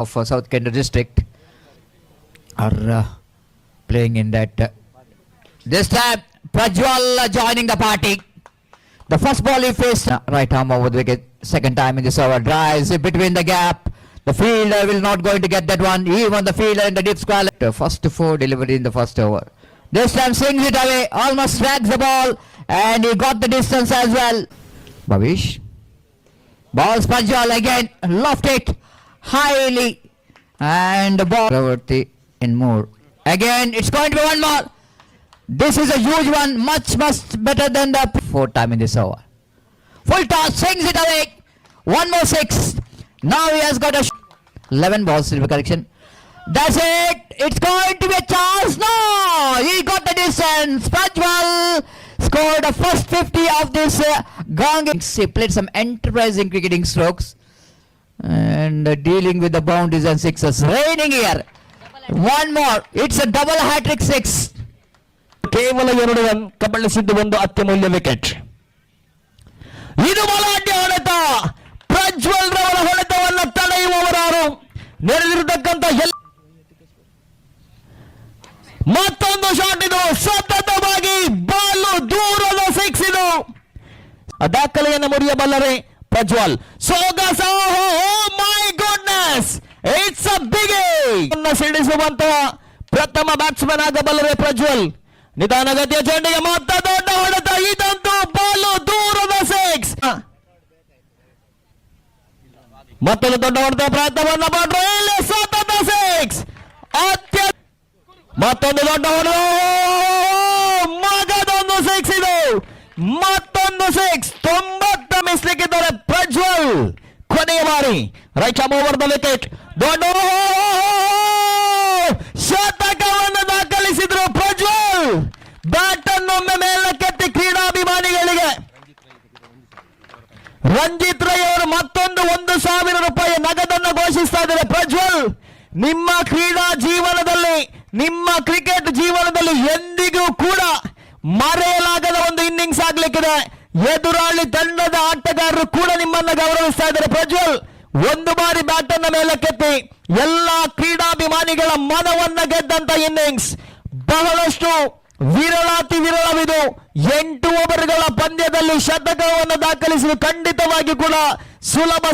of South Kendra district are playing in that. This time Prajwal joining the party. The first ball he faced right arm over the wicket. Second time in this over, drives it between the gap. The fielder will not going to get that one. Even the fielder in the deep square. First to four delivery in the first over. This time swings it away, almost drags the ball, and he got the distance as well. Bhavish. Balls Prajwal again, lofted it highly, and the ball Ravarti in more. Again, it's going to be one more. This is a huge one, much better than the fourth time in this over. Full toss, swings it away. One more six. Now he has got a 11 balls to the correction. That's it. It's going to be a chance. No, he got the distance. Prajwal scored the first 50 of this Gong. He played some enterprising cricketing strokes and dealing with the boundaries and sixes. Raining here. One more. It's a double hat-trick six. ಕೇವಲ 2 run ಕಬಳಿಸಿದ್ದು ಒಂದು ಅತ್ಯಮೂಲ್ಯ wicket. ಇದು ಬಲಾಢ್ಯ ಹೊಡೆತ. ಪ್ರಜ್ವಲ್ ರವರ ಹೊಡೆತವನ್ನು ತಡೆಯುವವರಾರು ನೆರೆದಿರತಕ್ಕಂತ ಮತ್ತೊಂದು shot. ಇದು ಸತತವಾಗಿ ಬಾಲು ದೂರದ ಸಿಕ್ಸ್. ಇದು ದಾಖಲೆಯನ್ನು ಮುರಿಯಬಲ್ಲರೆ ಪ್ರಜ್ವಲ್. ಸೋಗಸ. My goodness, it's a big ಸಿಡಿಸುವಂತಹ ಪ್ರಥಮ ಬ್ಯಾಟ್ಸ್ಮನ್ ಆಗಬಲ್ಲರೆ ಪ್ರಜ್ವಲ್. ನಿಧಾನಗತಿಯ ಚೆಂಡಿಗೆ ಮತ್ತೆ ದೊಡ್ಡ ಹೊಡೆತ. ಇದಂತೂ ಬಾಲು ದೂರದ ಸಿಕ್ಸ್. ಮತ್ತೊಂದು ದೊಡ್ಡ ಹೊಡೆತ ಪ್ರಯತ್ನವನ್ನ ಮಾಡಿದ್ರು. ಇಲ್ಲಿ ಸತತ ಸಿಕ್ಸ್. ಮತ್ತೊಂದು ದೊಡ್ಡ ಹೊಡೆತ. ಮಗದೊಂದು ಸಿಕ್ಸ್. ಇದು ಮತ್ತೊಂದು ಸಿಕ್ಸ್. 90 ಮಿಸ್ಲಿಕ್ಕಿದ್ದಾರೆ ಪ್ರಜ್ವಲ್. ಕೊನೆಯ ಬಾರಿ right arm over the wicket. ದೊಡ್ಡ ಶತಕವನ್ನು ದಾಖಲಿಸಿದ್ರು ಪ್ರಜ್ವಲ್. ಬ್ಯಾಟ್ ಅನ್ನೊಮ್ಮೆ ಮೇಲಕ್ಕೆತ್ತಿ ಕ್ರೀಡಾಭಿಮಾನಿಗಳಿಗೆ ರಂಜಿತ್ ರೈ ಅವರು ಮತ್ತೊಂದು 1,000 ರೂಪಾಯಿ ನಗದನ್ನು ಘೋಷಿಸ್ತಾ ಇದ್ದಾರೆ. ಪ್ರಜ್ವಲ್, ನಿಮ್ಮ ಕ್ರೀಡಾ ಜೀವನದಲ್ಲಿ, ನಿಮ್ಮ ಕ್ರಿಕೆಟ್ ಜೀವನದಲ್ಲಿ ಎಂದಿಗೂ ಕೂಡ ಮರೆಯಲಾಗದ ಒಂದು ಇನ್ನಿಂಗ್ಸ್ ಆಗ್ಲಿಕ್ಕಿದೆ. ಎದುರಾಳಿ ತಂಡದ ಆಟಗಾರರು ಕೂಡ ನಿಮ್ಮನ್ನು ಗೌರವಿಸ್ತಾ ಇದ್ದಾರೆ. ಪ್ರಜ್ವಲ್, ಒಂದು ಬಾರಿ ಬ್ಯಾಟ್ ಅನ್ನ ಮೇಲಕ್ಕೆತ್ತಿ ಎಲ್ಲಾ ಕ್ರೀಡಾಭಿಮಾನಿಗಳ ಮನವನ್ನ ಗೆದ್ದಂತ ಇನ್ನಿಂಗ್ಸ್. ಬಹಳಷ್ಟು ವಿರಳಾತಿ ವಿರಳವಿದು. 8 ಓವರ್ಗಳ ಪಂದ್ಯದಲ್ಲಿ ಶತಕವನ್ನು ದಾಖಲಿಸುವುದು ಖಂಡಿತವಾಗಿ ಕೂಡ ಸುಲಭ